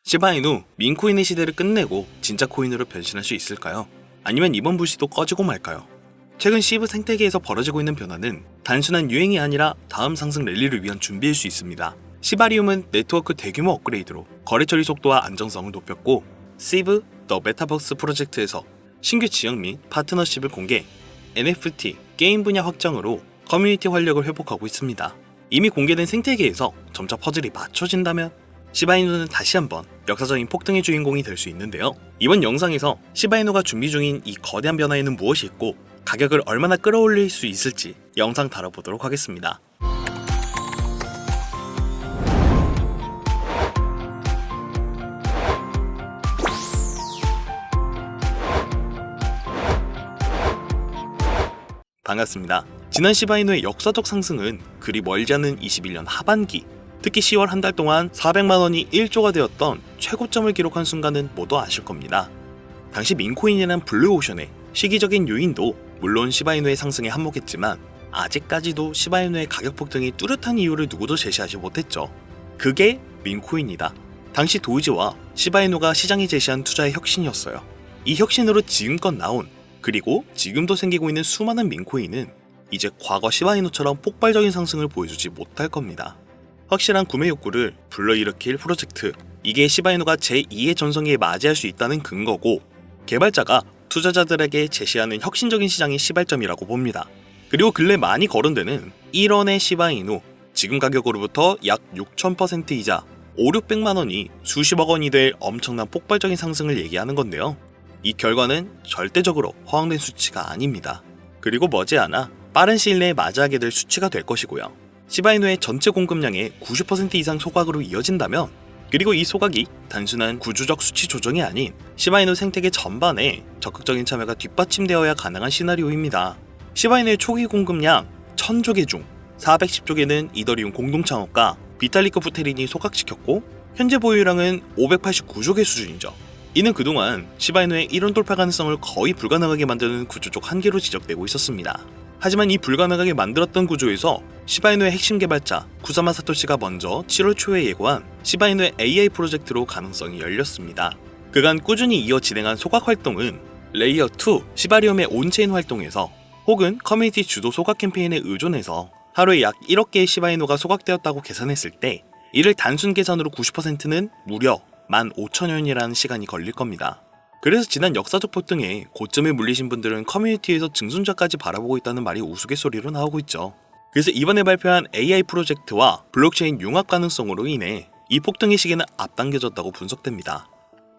시바이누 민코인의 시대를 끝내고 진짜 코인으로 변신할 수 있을까요? 아니면 이번 불씨도 꺼지고 말까요? 최근 시브 생태계에서 벌어지고 있는 변화는 단순한 유행이 아니라 다음 상승 랠리를 위한 준비일 수 있습니다. 시바리움은 네트워크 대규모 업그레이드로 거래 처리 속도와 안정성을 높였고, 시브 더 메타버스 프로젝트에서 신규 지역 및 파트너십을 공개, NFT, 게임 분야 확장으로 커뮤니티 활력을 회복하고 있습니다. 이미 공개된 생태계에서 점차 퍼즐이 맞춰진다면 시바이누는 다시 한번 역사적인 폭등의 주인공이 될 수 있는데요. 이번 영상에서 시바이누가 준비 중인 이 거대한 변화에는 무엇이 있고 가격을 얼마나 끌어올릴 수 있을지 영상 다뤄보도록 하겠습니다. 반갑습니다. 지난 시바이누의 역사적 상승은 그리 멀지 않은 21년 하반기, 특히 10월 한 달 동안 400만원이 1조가 되었던 최고점을 기록한 순간은 모두 아실 겁니다. 당시 민코인이란 블루오션의 시기적인 요인도 물론 시바이누의 상승에 한몫했지만 아직까지도 시바이누의 가격 폭등이 뚜렷한 이유를 누구도 제시하지 못했죠. 그게 민코인이다. 당시 도이지와 시바이누가 시장에 제시한 투자의 혁신이었어요. 이 혁신으로 지금껏 나온, 그리고 지금도 생기고 있는 수많은 민코인은 이제 과거 시바이누처럼 폭발적인 상승을 보여주지 못할 겁니다. 확실한 구매 욕구를 불러일으킬 프로젝트, 이게 시바이누가 제2의 전성기에 맞이할 수 있다는 근거고, 개발자가 투자자들에게 제시하는 혁신적인 시장의 시발점이라고 봅니다. 그리고 근래 많이 거론되는 1원의 시바이누, 지금 가격으로부터 약 6000% 이자 5,600만원이 수십억 원이 될 엄청난 폭발적인 상승을 얘기하는 건데요. 이 결과는 절대적으로 허황된 수치가 아닙니다. 그리고 머지않아 빠른 시일 내에 맞이하게 될 수치가 될 것이고요. 시바이누의 전체 공급량의 90% 이상 소각으로 이어진다면, 그리고 이 소각이 단순한 구조적 수치 조정이 아닌 시바이누 생태계 전반에 적극적인 참여가 뒷받침되어야 가능한 시나리오입니다. 시바이누의 초기 공급량 1000조 개 중 410조 개는 이더리움 공동창업가 비탈리크 부테린이 소각시켰고, 현재 보유량은 589조 개 수준이죠. 이는 그동안 시바이누의 1원 돌파 가능성을 거의 불가능하게 만드는 구조적 한계로 지적되고 있었습니다. 하지만 이 불가능하게 만들었던 구조에서 시바이누의 핵심 개발자 쿠사마 사토시가 먼저 7월 초에 예고한 시바이누의 AI 프로젝트로 가능성이 열렸습니다. 그간 꾸준히 이어 진행한 소각 활동은 레이어 2 시바리움의 온체인 활동에서 혹은 커뮤니티 주도 소각 캠페인에 의존해서 하루에 약 1억 개의 시바이누가 소각되었다고 계산했을 때, 이를 단순 계산으로 90%는 무려 15,000년이라는 시간이 걸릴 겁니다. 그래서 지난 역사적 폭등에 고점에 물리신 분들은 커뮤니티에서 증손자까지 바라보고 있다는 말이 우스갯소리로 나오고 있죠. 그래서 이번에 발표한 AI 프로젝트와 블록체인 융합 가능성으로 인해 이 폭등의 시기는 앞당겨졌다고 분석됩니다.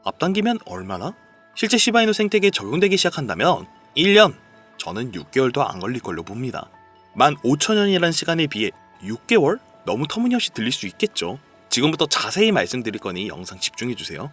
앞당기면 얼마나? 실제 시바이누 생태계에 적용되기 시작한다면 1년, 저는 6개월도 안 걸릴 걸로 봅니다. 15,000년이라는 시간에 비해 6개월? 너무 터무니없이 들릴 수 있겠죠. 지금부터 자세히 말씀드릴 거니 영상 집중해주세요.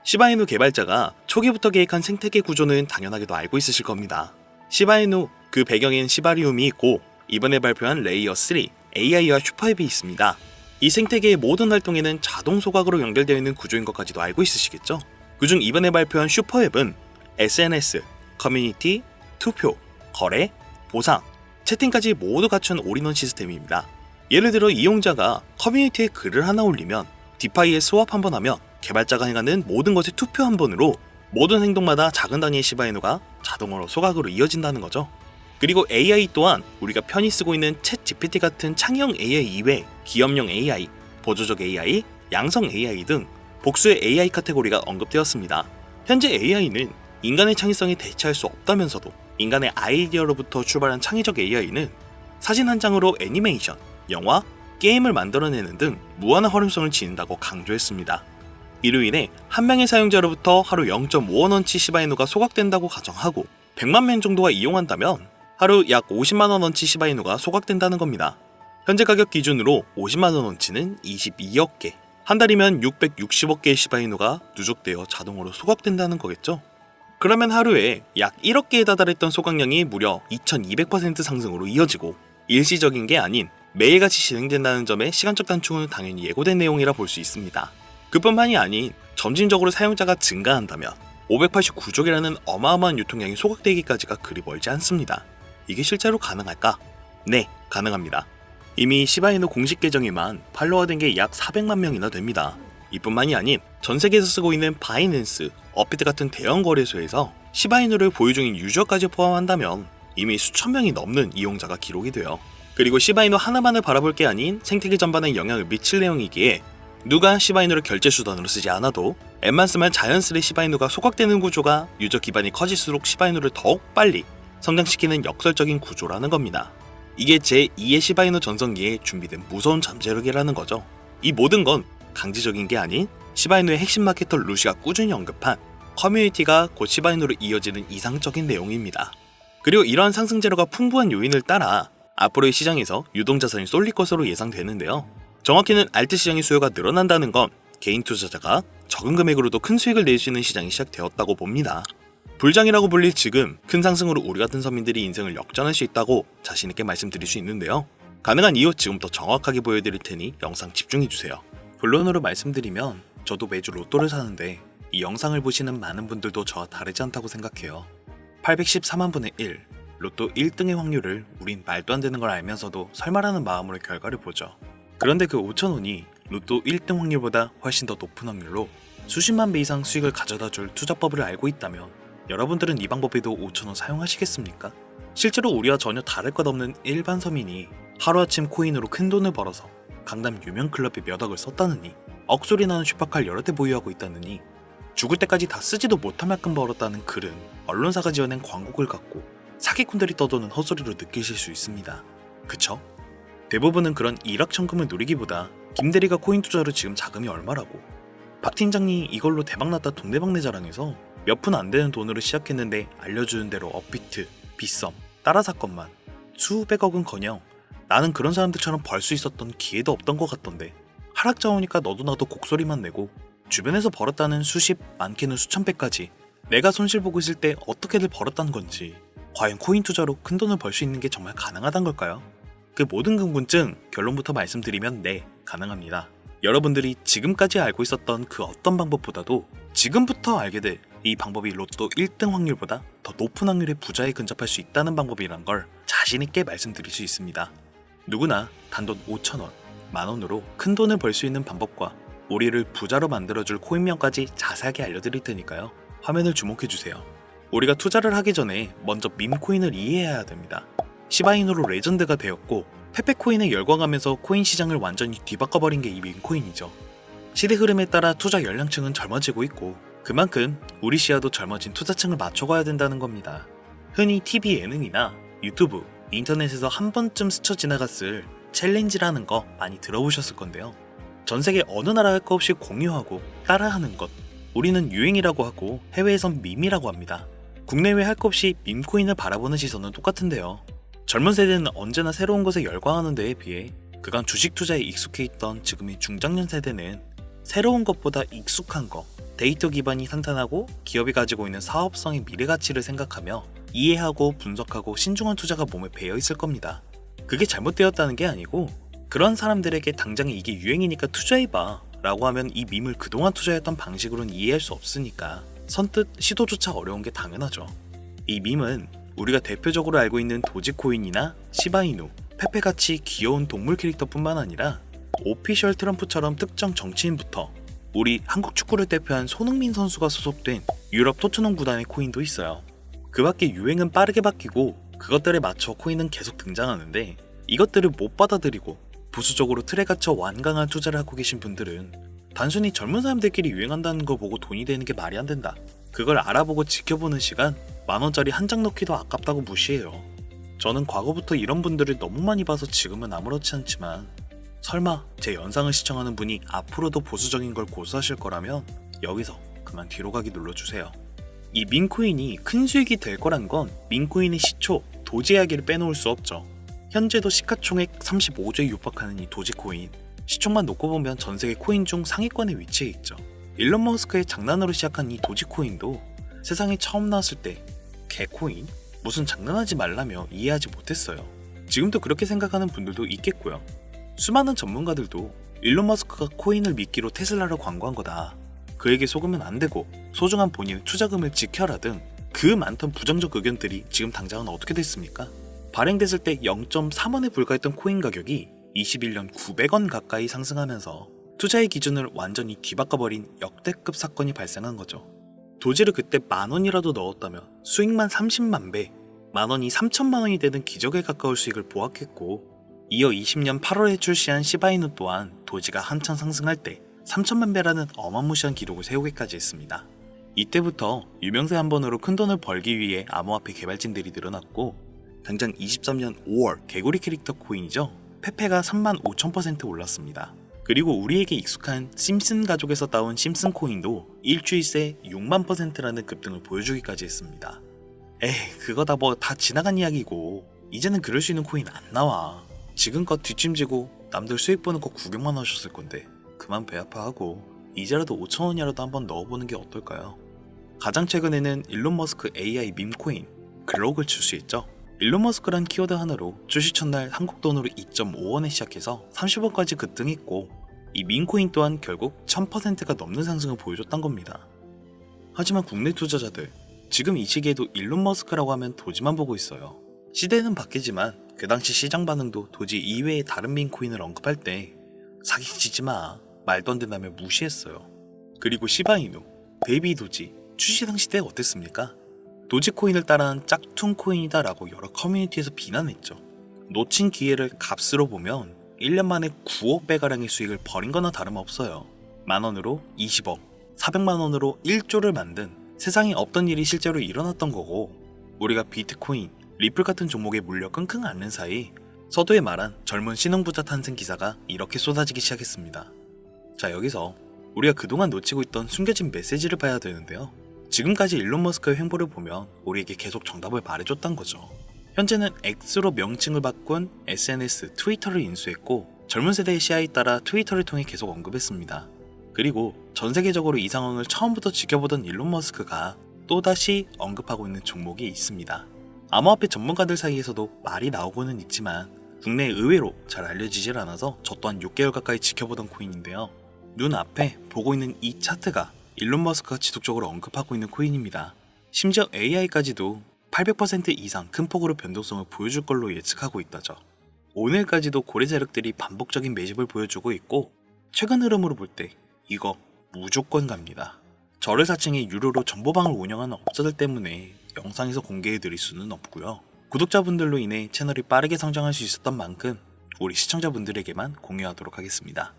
시바이누 개발자가 초기부터 계획한 생태계 구조는 당연하게도 알고 있으실 겁니다. 시바이누, 그 배경엔 시바리움이 있고, 이번에 발표한 레이어 3 AI와 슈퍼앱이 있습니다. 이 생태계의 모든 활동에는 자동 소각으로 연결되어 있는 구조인 것까지도 알고 있으시겠죠? 그중 이번에 발표한 슈퍼앱은 SNS, 커뮤니티, 투표, 거래, 보상, 채팅까지 모두 갖춘 올인원 시스템입니다. 예를 들어 이용자가 커뮤니티에 글을 하나 올리면 디파이에 스왑 한번 하면 개발자가 행하는 모든 것의 투표 한 번으로 모든 행동마다 작은 단위의 시바이누가 자동으로 소각으로 이어진다는 거죠. 그리고 AI 또한 우리가 편히 쓰고 있는 챗 GPT 같은 창의형 AI 이외 기업용 AI, 보조적 AI, 양성 AI 등 복수의 AI 카테고리가 언급되었습니다. 현재 AI는 인간의 창의성에 대체할 수 없다면서도 인간의 아이디어로부터 출발한 창의적 AI는 사진 한 장으로 애니메이션, 영화, 게임을 만들어내는 등 무한한 활용성을 지닌다고 강조했습니다. 이로 인해 한 명의 사용자로부터 하루 0.5원어치 시바이누가 소각된다고 가정하고 100만 명 정도가 이용한다면 하루 약 50만원어치 시바이누가 소각된다는 겁니다. 현재 가격 기준으로 50만원어치는 22억 개, 한 달이면 660억 개의 시바이누가 누적되어 자동으로 소각된다는 거겠죠? 그러면 하루에 약 1억 개에 다달했던 소각량이 무려 2200% 상승으로 이어지고, 일시적인 게 아닌 매일같이 진행된다는 점에 시간적 단축은 당연히 예고된 내용이라 볼 수 있습니다. 그뿐만이 아닌 점진적으로 사용자가 증가한다면 589조개라는 어마어마한 유통량이 소각되기까지가 그리 멀지 않습니다. 이게 실제로 가능할까? 네, 가능합니다. 이미 시바이누 공식 계정에만 팔로워 된 게 약 400만 명이나 됩니다. 이뿐만이 아닌 전 세계에서 쓰고 있는 바이낸스, 업비트 같은 대형 거래소에서 시바이누를 보유 중인 유저까지 포함한다면 이미 수천 명이 넘는 이용자가 기록이 돼요. 그리고 시바이누 하나만을 바라볼 게 아닌 생태계 전반에 영향을 미칠 내용이기에 누가 시바이누를 결제 수단으로 쓰지 않아도 앱만 쓰면 자연스레 시바이누가 소각되는 구조가 유저 기반이 커질수록 시바이누를 더욱 빨리 성장시키는 역설적인 구조라는 겁니다. 이게 제2의 시바이누 전성기에 준비된 무서운 잠재력이라는 거죠. 이 모든 건 강제적인 게 아닌 시바이누의 핵심 마케터 루시가 꾸준히 언급한 커뮤니티가 곧 시바이누로 이어지는 이상적인 내용입니다. 그리고 이러한 상승 재료가 풍부한 요인을 따라 앞으로의 시장에서 유동자산이 쏠릴 것으로 예상되는데요. 정확히는 알트 시장의 수요가 늘어난다는 건 개인 투자자가 적은 금액으로도 큰 수익을 낼 수 있는 시장이 시작되었다고 봅니다. 불장이라고 불릴 지금 큰 상승으로 우리 같은 서민들이 인생을 역전할 수 있다고 자신있게 말씀드릴 수 있는데요. 가능한 이유 지금부터 정확하게 보여드릴 테니 영상 집중해주세요. 본론으로 말씀드리면 저도 매주 로또를 사는데 이 영상을 보시는 많은 분들도 저와 다르지 않다고 생각해요. 814만 분의 1, 로또 1등의 확률을 우린 말도 안 되는 걸 알면서도 설마라는 마음으로 결과를 보죠. 그런데 그 5,000원이 로또 1등 확률보다 훨씬 더 높은 확률로 수십만 배 이상 수익을 가져다줄 투자법을 알고 있다면 여러분들은 이 방법에도 5,000원 사용하시겠습니까? 실제로 우리와 전혀 다를 것 없는 일반 서민이 하루아침 코인으로 큰 돈을 벌어서 강남 유명 클럽에 몇 억을 썼다느니, 억소리 나는 슈퍼카를 여러 대 보유하고 있다느니, 죽을 때까지 다 쓰지도 못할 만큼 벌었다는 글은 언론사가 지어낸 광고글 같고 사기꾼들이 떠도는 헛소리로 느끼실 수 있습니다. 그쵸? 대부분은 그런 일확천금을 누리기보다 김대리가 코인 투자로 지금 자금이 얼마라고, 박 팀장이 이걸로 대박났다 동네방네 자랑해서 몇 푼 안 되는 돈으로 시작했는데 알려주는 대로 업비트, 빗썸, 따라 사건만 수백억은커녕 나는 그런 사람들처럼 벌 수 있었던 기회도 없던 것 같던데, 하락자 오니까 너도 나도 곡소리만 내고 주변에서 벌었다는 수십, 많게는 수천 배까지 내가 손실 보고 있을 때 어떻게들 벌었다는 건지, 과연 코인 투자로 큰 돈을 벌 수 있는 게 정말 가능하단 걸까요? 그 모든 궁금증 결론부터 말씀드리면 네, 가능합니다. 여러분들이 지금까지 알고 있었던 그 어떤 방법보다도 지금부터 알게 될 이 방법이 로또 1등 확률보다 더 높은 확률의 부자에 근접할 수 있다는 방법이란 걸 자신있게 말씀드릴 수 있습니다. 누구나 단돈 5,000원, 만원으로 큰 돈을 벌 수 있는 방법과 우리를 부자로 만들어줄 코인명까지 자세하게 알려드릴 테니까요. 화면을 주목해주세요. 우리가 투자를 하기 전에 먼저 밈코인을 이해해야 됩니다. 시바이누로 레전드가 되었고 페페코인에 열광하면서 코인 시장을 완전히 뒤바꿔버린 게 이 밈코인이죠. 시대 흐름에 따라 투자 연령층은 젊어지고 있고 그만큼 우리 시야도 젊어진 투자층을 맞춰가야 된다는 겁니다. 흔히 TV 예능이나 유튜브, 인터넷에서 한 번쯤 스쳐 지나갔을 챌린지라는 거 많이 들어보셨을 건데요. 전 세계 어느 나라 할 거 없이 공유하고 따라하는 것, 우리는 유행이라고 하고 해외에선 밈이라고 합니다. 국내외 할 거 없이 밈코인을 바라보는 시선은 똑같은데요. 젊은 세대는 언제나 새로운 것에 열광하는 데에 비해 그간 주식 투자에 익숙해 있던 지금의 중장년 세대는 새로운 것보다 익숙한 거, 데이터 기반이 탄탄하고 기업이 가지고 있는 사업성의 미래 가치를 생각하며 이해하고 분석하고 신중한 투자가 몸에 배어 있을 겁니다. 그게 잘못되었다는 게 아니고 그런 사람들에게 당장에 이게 유행이니까 투자해봐 라고 하면 이 밈을 그동안 투자했던 방식으로는 이해할 수 없으니까 선뜻 시도조차 어려운 게 당연하죠. 이 밈은 우리가 대표적으로 알고 있는 도지코인이나 시바이누, 페페같이 귀여운 동물 캐릭터뿐만 아니라 오피셜 트럼프처럼 특정 정치인부터 우리 한국 축구를 대표한 손흥민 선수가 소속된 유럽 토트넘 구단의 코인도 있어요. 그 밖에 유행은 빠르게 바뀌고 그것들에 맞춰 코인은 계속 등장하는데 이것들을 못 받아들이고 부수적으로 틀에 갇혀 완강한 투자를 하고 계신 분들은 단순히 젊은 사람들끼리 유행한다는 거 보고 돈이 되는 게 말이 안 된다, 그걸 알아보고 지켜보는 시간 만원짜리 한 장 넣기도 아깝다고 무시해요. 저는 과거부터 이런 분들을 너무 많이 봐서 지금은 아무렇지 않지만 설마 제 영상을 시청하는 분이 앞으로도 보수적인 걸 고수하실 거라면 여기서 그만 뒤로 가기 눌러주세요. 이 밈코인이 큰 수익이 될 거란 건 밈코인의 시초 도지 이야기를 빼놓을 수 없죠. 현재도 시가총액 35조에 육박하는 이 도지코인, 시총만 놓고 보면 전세계 코인 중 상위권에 위치해 있죠. 일론 머스크의 장난으로 시작한 이 도지코인도 세상에 처음 나왔을 때 개코인? 무슨 장난하지 말라며 이해하지 못했어요. 지금도 그렇게 생각하는 분들도 있겠고요. 수많은 전문가들도 일론 머스크가 코인을 미끼로 테슬라를 광고한 거다, 그에게 속으면 안 되고 소중한 본인의 투자금을 지켜라 등 그 많던 부정적 의견들이 지금 당장은 어떻게 됐습니까? 발행됐을 때 0.3원에 불과했던 코인 가격이 21년 900원 가까이 상승하면서 투자의 기준을 완전히 뒤바꿔버린 역대급 사건이 발생한 거죠. 도지를 그때 10,000원이라도 넣었다면 수익만 30만 배, 만원이 3천만 원이 되는 기적에 가까울 수익을 보았겠고, 이어 20년 8월에 출시한 시바이누 또한 도지가 한창 상승할 때 3천만 배라는 어마무시한 기록을 세우기까지 했습니다. 이때부터 유명세 한 번으로 큰돈을 벌기 위해 암호화폐 개발진들이 늘어났고, 당장 23년 5월 개구리 캐릭터 코인이죠, 페페가 35,000% 올랐습니다. 그리고 우리에게 익숙한 심슨 가족에서 따온 심슨 코인도 일주일 새 6만 %라는 급등을 보여주기까지 했습니다. 그거 다 지나간 이야기고 이제는 그럴 수 있는 코인 안 나와. 지금껏 뒷짐지고 남들 수익 보는 거 구경만 하셨을 건데 그만 배 아파하고 이제라도 5,000원이라도 한번 넣어보는 게 어떨까요? 가장 최근에는 일론 머스크 AI 밈 코인 글록을 출시했죠. 일론 머스크란 키워드 하나로 출시 첫날 한국 돈으로 2.5원에 시작해서 30원까지 급등했고, 이 밈코인 또한 결국 1000%가 넘는 상승을 보여줬단 겁니다. 하지만 국내 투자자들, 지금 이 시기에도 일론 머스크라고 하면 도지만 보고 있어요. 시대는 바뀌지만 그 당시 시장 반응도 도지 이외의 다른 밈코인을 언급할 때 사기치지마, 말도 안 된다며 무시했어요. 그리고 시바이누, 베이비 도지, 출시 당시 때 어땠습니까? 도지코인을 따라한 짝퉁 코인이다 라고 여러 커뮤니티에서 비난했죠. 놓친 기회를 값으로 보면 1년 만에 9억 배가량의 수익을 벌인 거나 다름없어요. 만원으로 20억, 400만원으로 1조를 만든 세상에 없던 일이 실제로 일어났던 거고, 우리가 비트코인, 리플 같은 종목에 물려 끙끙 앓는 사이 서두에 말한 젊은 신흥부자 탄생 기사가 이렇게 쏟아지기 시작했습니다. 자, 여기서 우리가 그동안 놓치고 있던 숨겨진 메시지를 봐야 되는데요. 지금까지 일론 머스크의 행보를 보면 우리에게 계속 정답을 말해줬단 거죠. 현재는 X로 명칭을 바꾼 SNS 트위터를 인수했고, 젊은 세대의 시야에 따라 트위터를 통해 계속 언급했습니다. 그리고 전 세계적으로 이 상황을 처음부터 지켜보던 일론 머스크가 또다시 언급하고 있는 종목이 있습니다. 암호화폐 전문가들 사이에서도 말이 나오고는 있지만 국내에 의외로 잘 알려지질 않아서 저 또한 6개월 가까이 지켜보던 코인인데요. 눈앞에 보고 있는 이 차트가 일론 머스크가 지속적으로 언급하고 있는 코인입니다. 심지어 AI까지도 800% 이상 큰 폭으로 변동성을 보여줄 걸로 예측하고 있다죠. 오늘까지도 고래 세력들이 반복적인 매집을 보여주고 있고, 최근 흐름으로 볼 때 이거 무조건 갑니다. 저를 사칭해 유료로 정보방을 운영하는 업자들 때문에 영상에서 공개해드릴 수는 없고요. 구독자분들로 인해 채널이 빠르게 성장할 수 있었던 만큼 우리 시청자분들에게만 공유하도록 하겠습니다.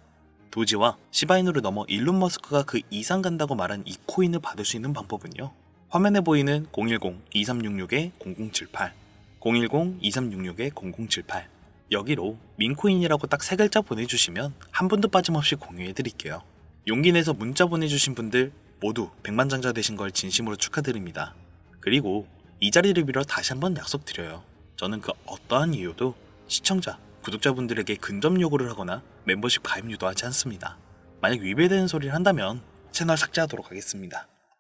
도지와 시바이누를 넘어 일론 머스크가 그 이상 간다고 말한 이 코인을 받을 수 있는 방법은요. 화면에 보이는 010-2366-0078, 010-2366-0078 여기로 민코인이라고 딱 3글자 보내주시면 한 분도 빠짐없이 공유해드릴게요. 용기 내서 문자 보내주신 분들 모두 백만장자 되신 걸 진심으로 축하드립니다. 그리고 이 자리를 빌어 다시 한번 약속드려요. 저는 그 어떠한 이유도 시청자, 구독자분들에게 근접 요구를 하거나 멤버십 가입 유도하지 않습니다. 만약 위배되는 소리를 한다면 채널 삭제하도록 하겠습니다.